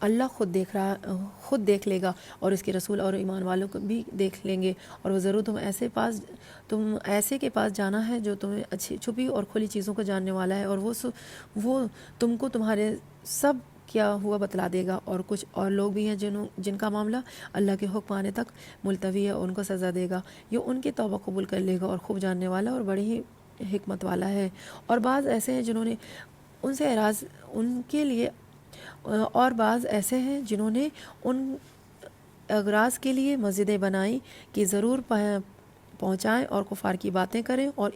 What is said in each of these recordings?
اللہ خود دیکھ لے گا، اور اس کے رسول اور ایمان والوں کو بھی دیکھ لیں گے، اور وہ ضرور تم ایسے کے پاس جانا ہے جو تمہیں اچھی چھپی اور کھلی چیزوں کو جاننے والا ہے، اور وہ تم کو تمہارے سب کیا ہوا بتلا دے گا۔ اور کچھ اور لوگ بھی ہیں جن کا معاملہ اللہ کے حکم آنے تک ملتوی ہے، ان کو سزا دے گا، یہ ان کی توبہ قبول کر لے گا، اور خوب جاننے والا اور بڑی ہی حکمت والا ہے۔ اور بعض ایسے ہیں جنہوں نے ان سے اعراض ان کے لیے اور بعض ایسے ہیں جنہوں نے ان اغراض کے لیے مسجدیں بنائیں کہ ضرور پہنچائیں اور کفار کی باتیں کریں اور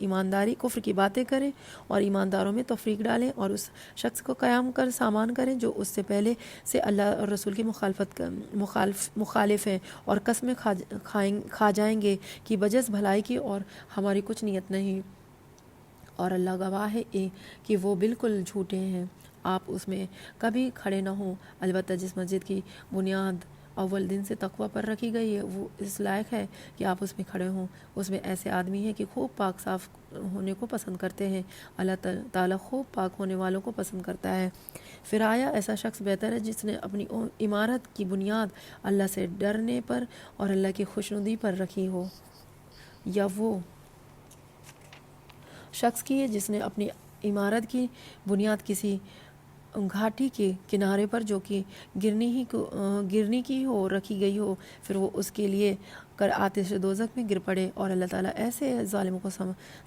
کفر کی باتیں کریں اور ایمانداروں میں تفریق ڈالیں اور اس شخص کو قیام کر سامان کریں جو اس سے پہلے سے اللہ اور رسول کی مخالف ہیں، اور قسمیں کھا جائیں گے کہ بجز بھلائی کی اور ہماری کچھ نیت نہیں، اور اللہ گواہ ہے کہ وہ بالکل جھوٹے ہیں۔ آپ اس میں کبھی کھڑے نہ ہوں، البتہ جس مسجد کی بنیاد اول دن سے تقوی پر رکھی گئی ہے وہ اس لائق ہے کہ آپ اس میں کھڑے ہوں۔ اس میں ایسے آدمی ہیں کہ خوب پاک صاف ہونے کو پسند کرتے ہیں، اللہ تعالیٰ خوب پاک ہونے والوں کو پسند کرتا ہے۔ پھر آیا ایسا شخص بہتر ہے جس نے اپنی عمارت کی بنیاد اللہ سے ڈرنے پر اور اللہ کی خوشنودی پر رکھی ہو، یا وہ شخص کی ہے جس نے اپنی عمارت کی بنیاد کسی گھاٹی کے کنارے پر جو کہ گرنی کی ہو رکھی گئی ہو، پھر وہ اس کے لیے کر آتش دوزخ میں گر پڑے، اور اللہ تعالیٰ ایسے ظالموں کو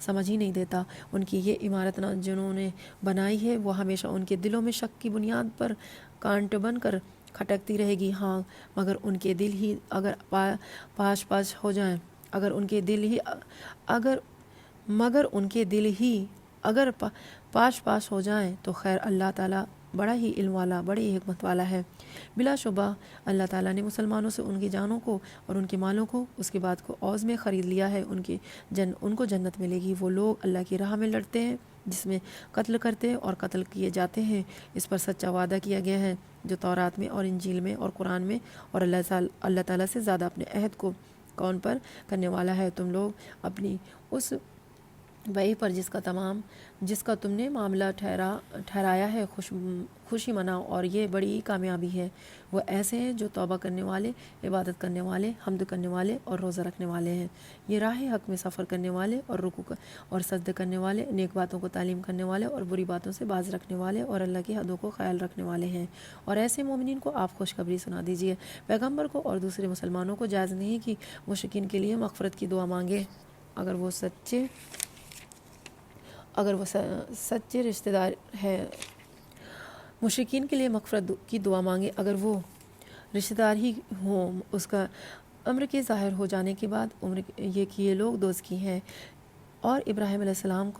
سمجھ ہی نہیں دیتا۔ ان کی یہ عمارت جنہوں نے بنائی ہے وہ ہمیشہ ان کے دلوں میں شک کی بنیاد پر کانٹ بن کر کھٹکتی رہے گی، ہاں مگر ان کے دل ہی اگر پاش ہو جائیں، مگر ان کے دل ہی اگر پاش ہو جائیں تو خیر، اللہ تعالیٰ بڑا ہی علم والا، بڑی ہی حکمت والا ہے۔ بلا شبہ اللہ تعالیٰ نے مسلمانوں سے ان کی جانوں کو اور ان کے مالوں کو اس کے بعد کو عوض میں خرید لیا ہے، ان کو جنت ملے گی۔ وہ لوگ اللہ کی راہ میں لڑتے ہیں جس میں قتل کرتے اور قتل کیے جاتے ہیں، اس پر سچا وعدہ کیا گیا ہے جو تورات میں اور انجیل میں اور قرآن میں، اور اللہ تعالیٰ سے زیادہ اپنے عہد کو کون پر کرنے والا ہے۔ تم لوگ اپنی اس وہی پر جس کا تم نے معاملہ ٹھہرایا ہے خوشی مناؤ، اور یہ بڑی کامیابی ہے۔ وہ ایسے ہیں جو توبہ کرنے والے، عبادت کرنے والے، حمد کرنے والے اور روزہ رکھنے والے ہیں، یہ راہ حق میں سفر کرنے والے اور رکوع اور سجدہ کرنے والے، نیک باتوں کو تعلیم کرنے والے اور بری باتوں سے باز رکھنے والے اور اللہ کی حدوں کو خیال رکھنے والے ہیں۔ اور ایسے مومنین کو آپ خوشخبری سنا دیجیے۔ پیغمبر کو اور دوسرے مسلمانوں کو جائز نہیں کہ مشرکین کے لیے مغفرت کی دعا مانگے اگر وہ سچے رشتہ دار ہے، مشرکین کے لیے مغفرت کی دعا مانگے اگر وہ رشتہ دار ہی ہوں، اس کا امر کے ظاہر ہو جانے کے بعد یہ کہ یہ لوگ دوزخی ہیں۔ اور ابراہیم علیہ السلام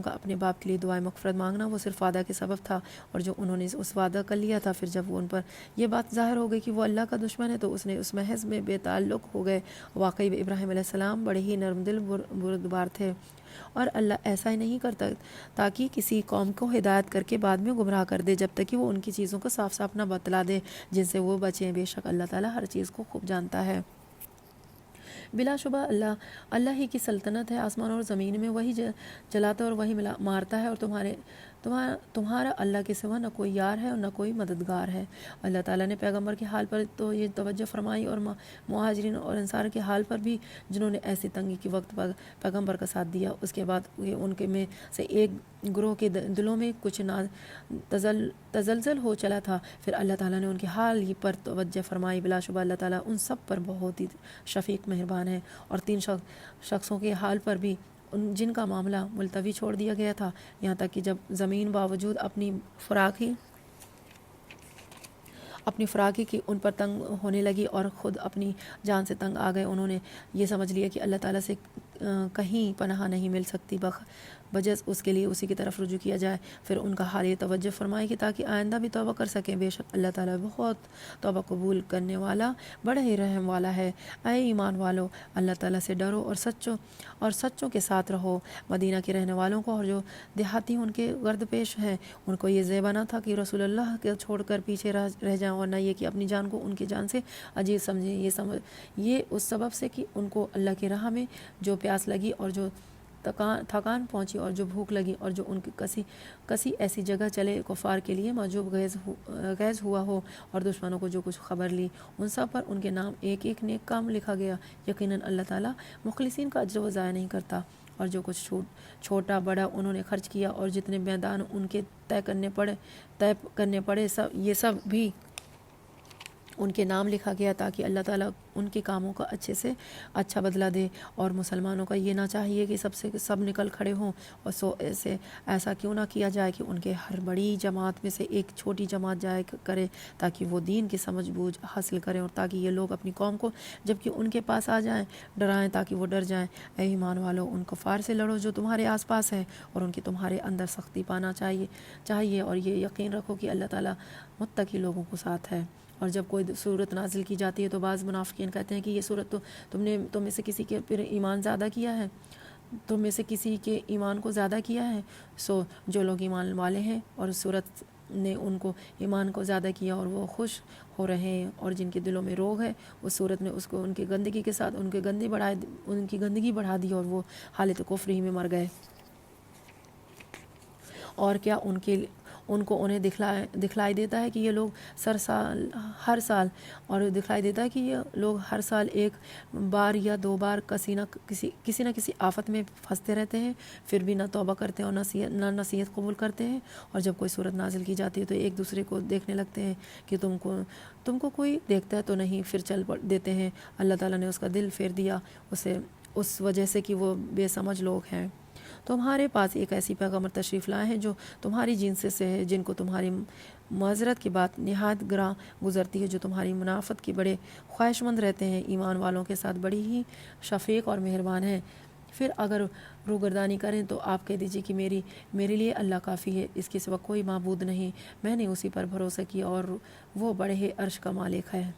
کا اپنے باپ کے لیے دعائے مغفرت مانگنا وہ صرف وعدہ کے سبب تھا، اور جو انہوں نے اس وعدہ کر لیا تھا، پھر جب وہ ان پر یہ بات ظاہر ہو گئی کہ وہ اللہ کا دشمن ہے تو اس نے اس محض میں بے تعلق ہو گئے۔ واقعی ابراہیم علیہ السلام بڑے ہی نرم دل بردبار تھے، اور اللہ ایسا ہی نہیں کرتا تاکہ کسی قوم کو ہدایت کر کے بعد میں گمراہ کر دے جب تک کہ وہ ان کی چیزوں کو صاف صاف نہ بتلا دے جن سے وہ بچیں۔ بے شک اللہ تعالیٰ ہر چیز کو خوب جانتا ہے۔ بلا شبہ اللہ ہی کی سلطنت ہے، آسمان اور زمین میں وہی چلاتا اور وہی مارتا ہے، اور تمہارا اللہ کے سوا نہ کوئی یار ہے اور نہ کوئی مددگار ہے۔ اللہ تعالیٰ نے پیغمبر کے حال پر تو یہ توجہ فرمائی، اور مہاجرین اور انصار کے حال پر بھی جنہوں نے ایسی تنگی کے وقت پیغمبر کا ساتھ دیا۔ اس کے بعد ان کے میں سے ایک گروہ کے دلوں میں کچھ تزلزل ہو چلا تھا، پھر اللہ تعالیٰ نے ان کے حال ہی پر توجہ فرمائی۔ بلا شبہ اللہ تعالیٰ ان سب پر بہت ہی شفیق مہربان ہے۔ اور 3 شخصوں کے حال پر بھی جن کا معاملہ ملتوی چھوڑ دیا گیا تھا، یہاں تک کہ جب زمین باوجود اپنی فراخی کی ان پر تنگ ہونے لگی اور خود اپنی جان سے تنگ آ گئے، انہوں نے یہ سمجھ لیا کہ اللہ تعالیٰ سے کہیں پناہ نہیں مل سکتی بجز اس کے لیے اسی کی طرف رجوع کیا جائے۔ پھر ان کا حال یہ توجہ فرمائے کہ تاکہ آئندہ بھی توبہ کر سکیں۔ بے شک اللہ تعالیٰ بہت توبہ قبول کرنے والا، بڑا ہی رحم والا ہے۔ اے ایمان والو، اللہ تعالیٰ سے ڈرو اور سچوں کے ساتھ رہو۔ مدینہ کے رہنے والوں کو اور جو دیہاتی ان کے گرد پیش ہیں، ان کو یہ زیبا نہ تھا کہ رسول اللہ کے چھوڑ کر پیچھے رہ جائیں، اور نہ یہ کہ اپنی جان کو ان کی جان سے عزیز سمجھیں۔ یہ اس سبب سے کہ ان کو اللہ کی راہ میں جو پیاس لگی اور جو تھکان پہنچی اور جو بھوک لگی اور جو ان کی کسی ایسی جگہ چلے کفار کے لیے موجود غیظ ہوا ہو اور دشمنوں کو جو کچھ خبر لی، ان سب پر ان کے نام ایک ایک نیک کام لکھا گیا۔ یقیناً اللہ تعالیٰ مخلصین کا اجر و ضائع نہیں کرتا۔ اور جو کچھ چھوٹا بڑا انہوں نے خرچ کیا اور جتنے میدان ان کے طے کرنے پڑے یہ سب بھی ان کے نام لکھا گیا تاکہ اللہ تعالیٰ ان کے کاموں کا اچھے سے اچھا بدلہ دے۔ اور مسلمانوں کا یہ نہ چاہیے کہ سب نکل کھڑے ہوں، اور ایسا کیوں نہ کیا جائے کہ ان کے ہر بڑی جماعت میں سے ایک چھوٹی جماعت جائے کرے تاکہ وہ دین کی سمجھ بوجھ حاصل کریں، اور تاکہ یہ لوگ اپنی قوم کو جب کہ ان کے پاس آ جائیں ڈرائیں تاکہ وہ ڈر جائیں۔ اے ایمان والو، ان کفار سے لڑو جو تمہارے آس پاس ہیں، اور ان کی تمہارے اندر سختی پانا چاہیے، اور یہ یقین رکھو کہ اللہ تعالیٰ متقی لوگوں کو ساتھ ہے۔ اور جب کوئی صورت نازل کی جاتی ہے تو بعض منافقین کہتے ہیں کہ یہ صورت تو تم میں سے کسی کے پھر ایمان زیادہ کیا ہے، تم میں سے کسی کے ایمان کو زیادہ کیا ہے۔ جو لوگ ایمان والے ہیں اور صورت نے ان کو ایمان کو زیادہ کیا اور وہ خوش ہو رہے ہیں، اور جن کے دلوں میں روگ ہے اس صورت نے اس کو ان کی گندگی کے ساتھ ان کی گندگی بڑھا دی اور وہ حالت کفر ہی میں مر گئے۔ اور کیا انہیں دکھلائی دیتا ہے کہ یہ لوگ ہر سال اور دکھلائی دیتا ہے کہ یہ لوگ ہر سال ایک بار یا دو بار کسی نہ کسی آفت میں پھنستے رہتے ہیں، پھر بھی نہ توبہ کرتے ہیں اور نہ نصیحت قبول کرتے ہیں۔ اور جب کوئی صورت نازل کی جاتی ہے تو ایک دوسرے کو دیکھنے لگتے ہیں کہ تم کو کوئی دیکھتا ہے تو نہیں، پھر چل دیتے ہیں۔ اللہ تعالیٰ نے اس کا دل پھیر دیا اس وجہ سے کہ وہ بے سمجھ لوگ ہیں۔ تمہارے پاس ایک ایسی پیغمبر تشریف لائے ہیں جو تمہاری جنس سے ہے، جن کو تمہاری معذرت کی بات نہایت گراں گزرتی ہے، جو تمہاری منافعت کے بڑے خواہش مند رہتے ہیں، ایمان والوں کے ساتھ بڑی ہی شفیق اور مہربان ہیں۔ پھر اگر روگردانی کریں تو آپ کہہ دیجیے کہ میرے لیے اللہ کافی ہے، اس کے سوا کوئی معبود نہیں، میں نے اسی پر بھروسہ کیا اور وہ بڑے ہی عرش کا مالک ہے۔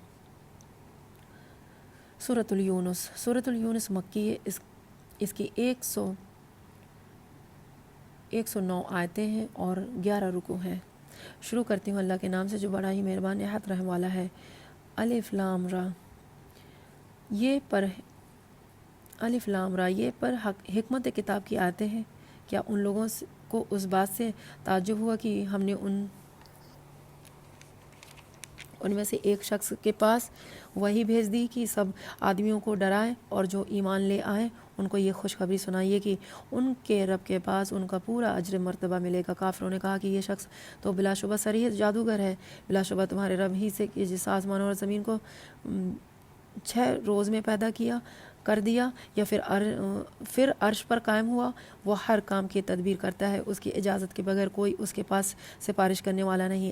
سورۃ الیونس مکی ہے، اس کی 109 آیتیں ہیں اور 11 رکوع ہیں۔ شروع کرتی ہوں اللہ کے نام سے جو بڑا ہی مہربان نہایت رحم والا ہے۔ الف لام را، یہ پر حکمت کتاب کی آیتیں ہیں۔ کیا ان لوگوں کو اس بات سے تعجب ہوا کہ ہم نے ان میں سے ایک شخص کے پاس وحی بھیج دی کہ سب آدمیوں کو ڈرائے، اور جو ایمان لے آئے ان کو یہ خوشخبری سنائیے کہ ان کے رب کے پاس ان کا پورا اجر مرتبہ ملے گا۔ کافروں نے کہا کہ یہ شخص تو بلا شبہ صریح جادوگر ہے، بلا شبہ تمہارے رب ہی سے کہ جس آسمان اور زمین کو 6 روز میں پیدا کر دیا یا پھر عرش پر قائم ہوا، وہ ہر کام کی تدبیر کرتا ہے، اس کی اجازت کے بغیر کوئی اس کے پاس سفارش کرنے والا نہیں۔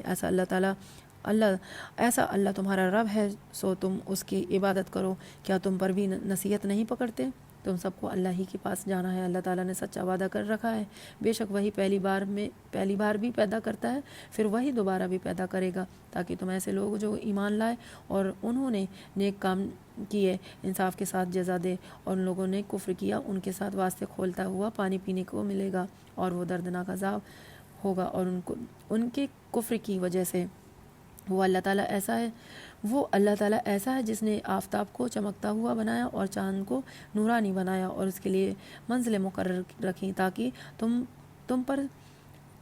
ایسا اللہ تمہارا رب ہے، سو تم اس کی عبادت کرو۔ کیا تم پر بھی نصیحت نہیں پکڑتے؟ تم سب کو اللہ ہی کے پاس جانا ہے۔ اللہ تعالیٰ نے سچا وعدہ کر رکھا ہے، بے شک وہی پہلی بار بھی پیدا کرتا ہے، پھر وہی دوبارہ بھی پیدا کرے گا، تاکہ تم ایسے لوگ جو ایمان لائے اور انہوں نے نیک کام کیے انصاف کے ساتھ جزا دے، اور ان لوگوں نے کفر کیا ان کے ساتھ واسطے کھولتا ہوا پانی پینے کو ملے گا، اور وہ دردناک عذاب ہوگا۔ اور ان کے کفر کی وجہ سے وہ اللہ تعالیٰ ایسا ہے جس نے آفتاب کو چمکتا ہوا بنایا اور چاند کو نورانی بنایا، اور اس کے لیے منزلیں مقرر رکھیں تاکہ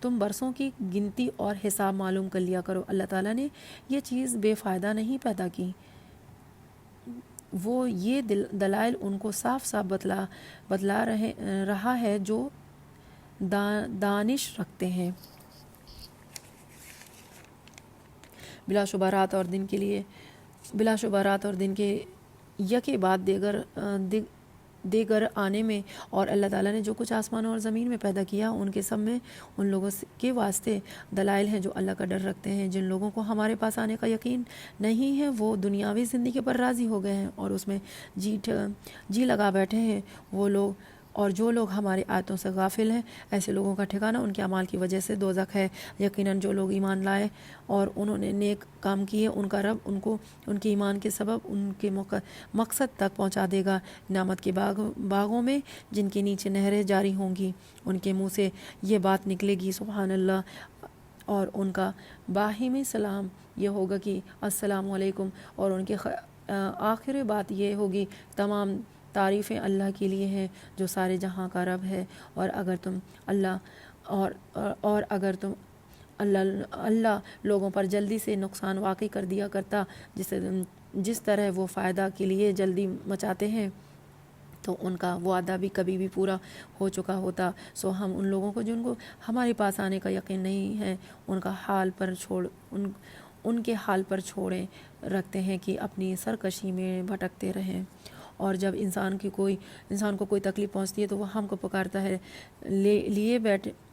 تم برسوں کی گنتی اور حساب معلوم کر لیا کرو۔ اللہ تعالیٰ نے یہ چیز بے فائدہ نہیں پیدا کی، وہ یہ دلائل ان کو صاف صاف بتلا رہا ہے جو دانش رکھتے ہیں۔ بلا شبہ رات اور دن کے یکے بعد دیگر آنے میں، اور اللہ تعالیٰ نے جو کچھ آسمان اور زمین میں پیدا کیا ان کے سب میں ان لوگوں کے واسطے دلائل ہیں جو اللہ کا ڈر رکھتے ہیں۔ جن لوگوں کو ہمارے پاس آنے کا یقین نہیں ہے وہ دنیاوی زندگی پر راضی ہو گئے ہیں اور اس میں جی لگا بیٹھے ہیں۔ وہ لوگ اور جو لوگ ہماری آیتوں سے غافل ہیں، ایسے لوگوں کا ٹھکانہ ان کے اعمال کی وجہ سے دوزخ ہے۔ یقیناً جو لوگ ایمان لائے اور انہوں نے نیک کام کیے، ان کا رب ان کو ان کے ایمان کے سبب ان کے مقصد تک پہنچا دے گا، نعمت کے باغوں میں جن کے نیچے نہریں جاری ہوں گی۔ ان کے منہ سے یہ بات نکلے گی سبحان اللہ، اور ان کا باہمی سلام یہ ہوگا کہ السلام علیکم، اور ان کے آخر بات یہ ہوگی تعریفیں اللہ کے لیے ہیں جو سارے جہاں کا رب ہے، اور اگر تم اللہ لوگوں پر جلدی سے نقصان واقع کر دیا کرتا جس طرح وہ فائدہ کے لیے جلدی مچاتے ہیں، تو ان کا وعدہ بھی کبھی بھی پورا ہو چکا ہوتا۔ سو ہم ان لوگوں کو جن کو ہمارے پاس آنے کا یقین نہیں ہے ان کے حال پر چھوڑے رکھتے ہیں کہ اپنی سرکشی میں بھٹکتے رہیں۔ اور جب انسان کو کوئی تکلیف پہنچتی ہے تو وہ ہم کو پکارتا ہے،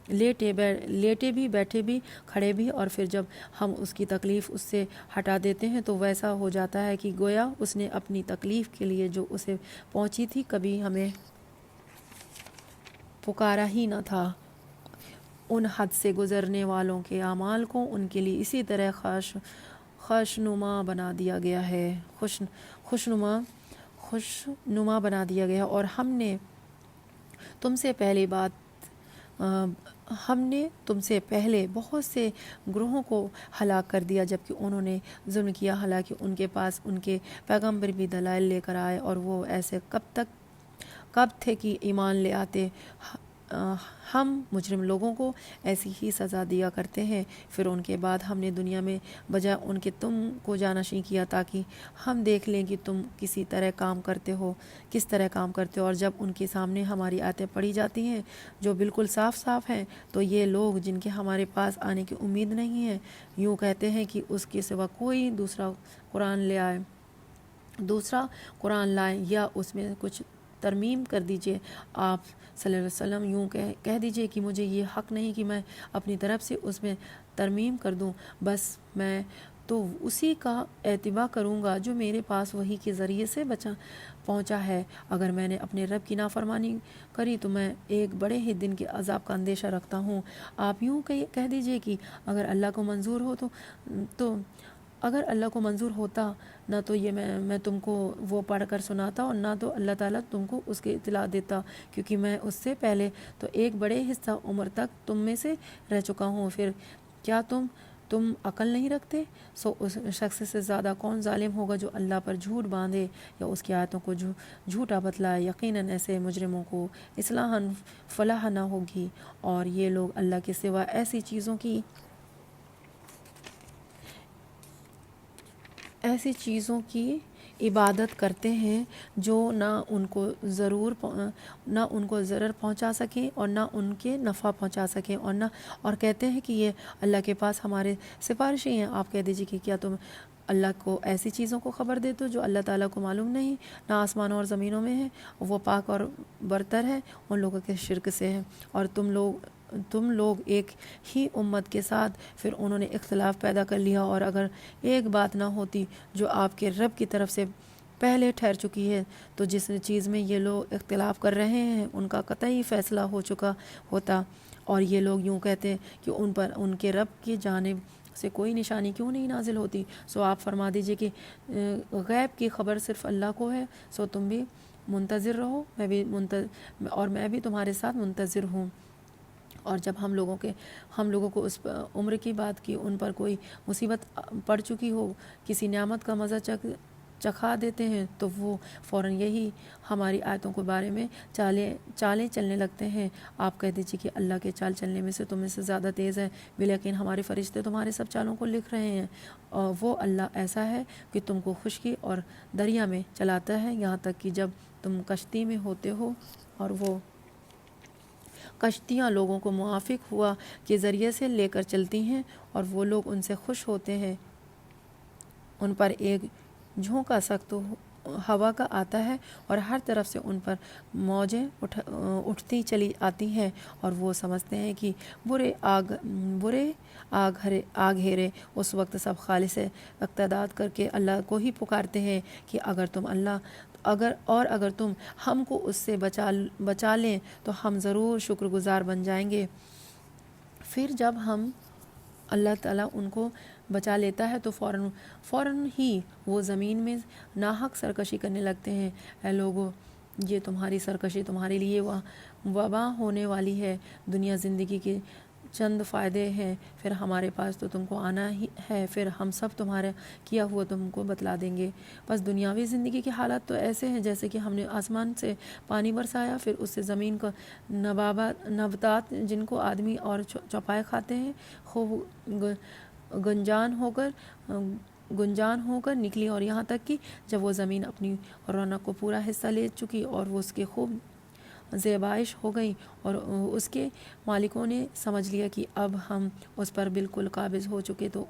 لیٹے بھی، بیٹھے بھی، کھڑے بھی، اور پھر جب ہم اس کی تکلیف اس سے ہٹا دیتے ہیں تو ویسا ہو جاتا ہے کہ گویا اس نے اپنی تکلیف کے لیے جو اسے پہنچی تھی کبھی ہمیں پکارا ہی نہ تھا۔ ان حد سے گزرنے والوں کے اعمال کو ان کے لیے اسی طرح خوشنما بنا دیا گیا ہے، خوشنما بنا دیا گیا ہے۔ اور ہم نے تم سے پہلے بہت سے گروہوں کو ہلاک کر دیا جبکہ انہوں نے ظلم کیا، حالانکہ ان کے پاس ان کے پیغمبر بھی دلائل لے کر آئے، اور وہ ایسے کب تھے کہ ایمان لے آتے۔ ہم مجرم لوگوں کو ایسی ہی سزا دیا کرتے ہیں۔ پھر ان کے بعد ہم نے دنیا میں بجائے ان کے تم کو جانشین کیا تاکہ ہم دیکھ لیں کہ تم کس طرح کام کرتے ہو، اور جب ان کے سامنے ہماری آیتیں پڑھی جاتی ہیں جو بالکل صاف ہیں تو یہ لوگ جن کے ہمارے پاس آنے کی امید نہیں ہے یوں کہتے ہیں کہ اس کے سوا کوئی دوسرا قرآن لائے یا اس میں کچھ ترمیم کر دیجئے۔ آپ صلی اللہ علیہ وسلم یوں کہہ دیجئے کہ مجھے یہ حق نہیں کہ میں اپنی طرف سے اس میں ترمیم کر دوں، بس میں تو اسی کا اتباع کروں گا جو میرے پاس وحی کے ذریعے سے پہنچا ہے۔ اگر میں نے اپنے رب کی نافرمانی کری تو میں ایک بڑے ہی دن کے عذاب کا اندیشہ رکھتا ہوں۔ آپ یوں کہہ دیجئے کہ اگر اللہ کو منظور ہوتا نہ تو یہ میں تم کو وہ پڑھ کر سناتا، اور نہ تو اللہ تعالیٰ تم کو اس کی اطلاع دیتا، کیونکہ میں اس سے پہلے تو ایک بڑے حصہ عمر تک تم میں سے رہ چکا ہوں۔ پھر کیا تم عقل نہیں رکھتے؟ سو اس شخص سے زیادہ کون ظالم ہوگا جو اللہ پر جھوٹ باندھے یا اس کی آیتوں کو جھوٹا بتلائے۔ یقیناً ایسے مجرموں کو فلاح نہ ہوگی، اور یہ لوگ اللہ کے سوا ایسی چیزوں کی عبادت کرتے ہیں جو نہ ان کو ضرر پہنچا سکیں اور نہ ان کے نفع پہنچا سکیں، اور کہتے ہیں کہ یہ اللہ کے پاس ہمارے سفارشی ہیں۔ آپ کہہ دیجئے کہ کیا تم اللہ کو ایسی چیزوں کو خبر دیتے ہو جو اللہ تعالیٰ کو معلوم نہیں، نہ آسمانوں اور زمینوں میں ہے، وہ پاک اور برتر ہے ان لوگوں کے شرک سے ہے۔ اور تم لوگ ایک ہی امت کے ساتھ پھر انہوں نے اختلاف پیدا کر لیا، اور اگر ایک بات نہ ہوتی جو آپ کے رب کی طرف سے پہلے ٹھہر چکی ہے تو جس چیز میں یہ لوگ اختلاف کر رہے ہیں ان کا قطعی فیصلہ ہو چکا ہوتا۔ اور یہ لوگ یوں کہتے کہ ان پر ان کے رب کی جانب سے کوئی نشانی کیوں نہیں نازل ہوتی۔ سو آپ فرما دیجئے کہ غیب کی خبر صرف اللہ کو ہے، سو تم بھی منتظر رہو، میں بھی تمہارے ساتھ منتظر ہوں۔ اور جب ہم لوگوں کو اس عمر کی بات کی ان پر کوئی مصیبت پڑ چکی ہو، کسی نعمت کا مزہ چکھا دیتے ہیں تو وہ فوراً یہی ہماری آیتوں کے بارے میں چالیں چلنے لگتے ہیں۔ آپ کہہ دیجئے کہ اللہ کے چال چلنے میں سے تم سے زیادہ تیز ہے، بلیکن ہمارے فرشتے تمہارے سب چالوں کو لکھ رہے ہیں۔ اور وہ اللہ ایسا ہے کہ تم کو خشکی اور دریا میں چلاتا ہے، یہاں تک کہ جب تم کشتی میں ہوتے ہو اور وہ کشتیاں لوگوں کو موافق ہوا کے ذریعے سے لے کر چلتی ہیں اور وہ لوگ ان سے خوش ہوتے ہیں، ان پر ایک جھونکا سخت ہوا کا آتا ہے اور ہر طرف سے ان پر موجیں اٹھتی چلی آتی ہیں، اور وہ سمجھتے ہیں کہ برے آگ گھیرے۔ اس وقت سب خالص اقتداد کر کے اللہ کو ہی پکارتے ہیں کہ اگر تم ہم کو اس سے بچا لیں تو ہم ضرور شکر گزار بن جائیں گے۔ پھر جب اللہ تعالیٰ ان کو بچا لیتا ہے تو فوراً ہی وہ زمین میں ناحق سرکشی کرنے لگتے ہیں۔ اے لوگو، یہ تمہاری سرکشی تمہارے لیے وبا ہونے والی ہے، دنیا زندگی چند فائدے ہیں، پھر ہمارے پاس تو تم کو آنا ہی ہے، پھر ہم سب تمہارا کیا ہوا تم کو بتلا دیں گے۔ بس دنیاوی زندگی کے حالات تو ایسے ہیں جیسے کہ ہم نے آسمان سے پانی برسایا، پھر اس سے زمین کا نباتات جن کو آدمی اور چوپائے کھاتے ہیں، خوب گنجان ہو کر نکلی، اور یہاں تک کہ جب وہ زمین اپنی رونق کو پورا حصہ لے چکی اور وہ اس کے خوب زیبائش ہو گئی اور اس کے مالکوں نے سمجھ لیا کہ اب ہم اس پر بالکل قابض ہو چکے، تو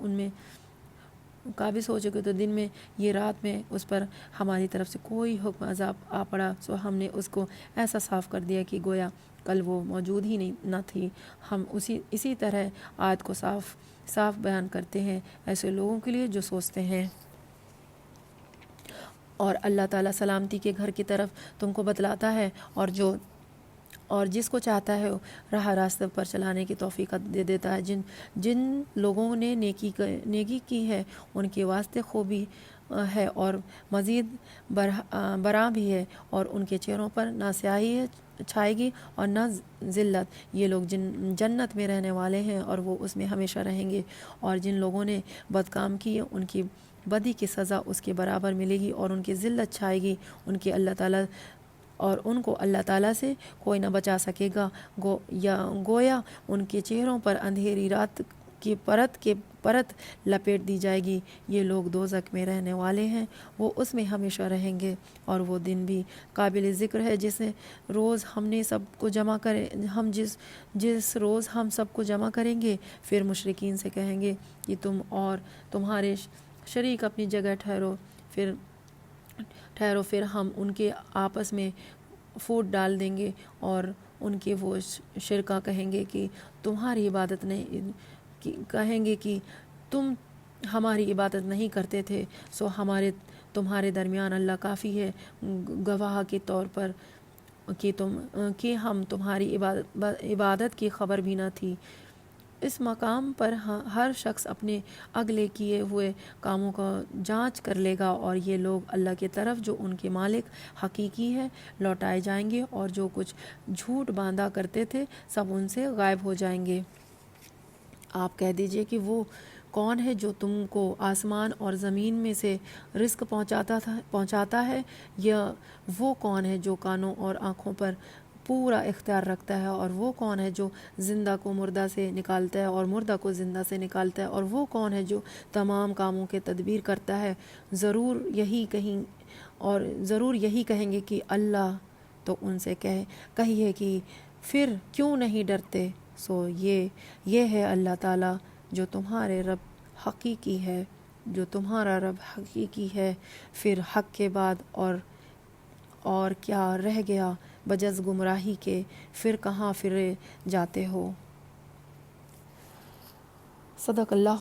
دن میں یہ رات میں اس پر ہماری طرف سے کوئی حکم عذاب آ پڑا، سو ہم نے اس کو ایسا صاف کر دیا کہ گویا کل وہ موجود ہی نہ تھی۔ ہم اسی طرح آیت کو صاف بیان کرتے ہیں ایسے لوگوں کے لیے جو سوچتے ہیں۔ اور اللہ تعالیٰ سلامتی کے گھر کی طرف تم کو بتلاتا ہے، اور جس کو چاہتا ہے راہ راستے پر چلانے کی توفیق دے دیتا ہے۔ جن لوگوں نے نیکی کی ہے ان کے واسطے خوبی ہے اور مزید برآں بھی ہے، اور ان کے چہروں پر نہ سیاہی چھائے گی اور نہ ذلت۔ یہ لوگ جنت میں رہنے والے ہیں اور وہ اس میں ہمیشہ رہیں گے، اور جن لوگوں نے بدکام کیے ان کی بدی کی سزا اس کے برابر ملے گی اور ان کی ذلت چھائے گی، ان کو اللہ تعالیٰ سے کوئی نہ بچا سکے گا۔ گویا ان کے چہروں پر اندھیری رات کی پرت لپیٹ دی جائے گی۔ یہ لوگ دوزخ میں رہنے والے ہیں، وہ اس میں ہمیشہ رہیں گے۔ اور وہ دن بھی قابل ذکر ہے جس روز جس روز ہم سب کو جمع کریں گے، پھر مشرکین سے کہیں گے کہ تم اور تمہارے شریک اپنی جگہ ٹھہرو، پھر ہم ان کے آپس میں پھوٹ ڈال دیں گے، اور ان کے وہ شرکا کہیں گے کہ تم ہماری عبادت نہیں کرتے تھے، سو تمہارے درمیان اللہ کافی ہے گواہ کے طور پر کہ ہم تمہاری عبادت کی خبر بھی نہ تھی۔ اس مقام پر ہر شخص اپنے اگلے کیے ہوئے کاموں کا جانچ کر لے گا، اور یہ لوگ اللہ کی طرف جو ان کے مالک حقیقی ہے لوٹائے جائیں گے، اور جو کچھ جھوٹ باندھا کرتے تھے سب ان سے غائب ہو جائیں گے۔ آپ کہہ دیجئے کہ وہ کون ہے جو تم کو آسمان اور زمین میں سے رزق پہنچاتا ہے، یا وہ کون ہے جو کانوں اور آنکھوں پر پورا اختیار رکھتا ہے، اور وہ کون ہے جو زندہ کو مردہ سے نکالتا ہے اور مردہ کو زندہ سے نکالتا ہے، اور وہ کون ہے جو تمام کاموں کے تدبیر کرتا ہے۔ ضرور یہی کہیں گے کہ اللہ، تو ان سے کہیے کہ پھر کیوں نہیں ڈرتے۔ سو یہ ہے اللہ تعالیٰ جو تمہارا رب حقیقی ہے۔ پھر حق کے بعد اور کیا رہ گیا بجز گمراہی کے، پھر کہاں پھرے جاتے ہو۔ صدق اللہ۔